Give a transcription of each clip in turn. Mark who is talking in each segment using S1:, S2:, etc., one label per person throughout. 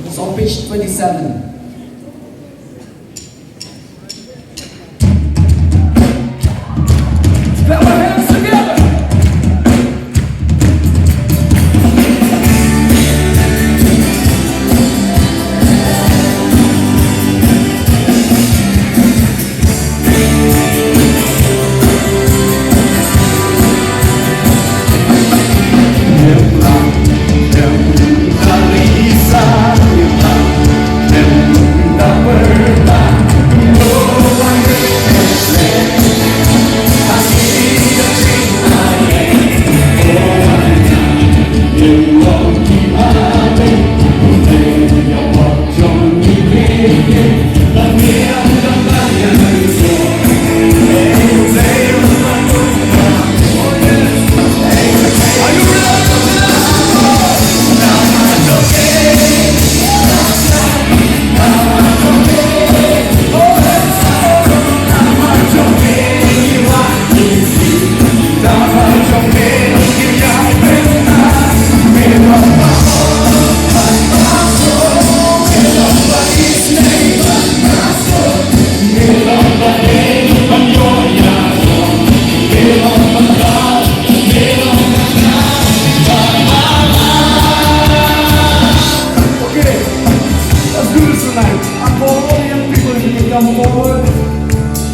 S1: It's on page 27. Clap our hands together.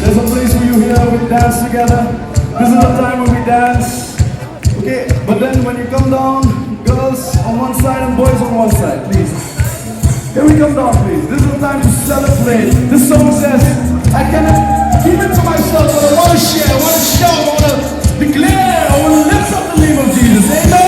S1: There's a place where you hear we dance together. This is the time when we dance. Okay, but then when you come down, girls on one side and boys on one side, please. Here we come down, please. This is the time to celebrate. This song says, I cannot keep it to myself, but I want to share, I want to shout, I want to declare, I want to lift up the name of Jesus. Amen.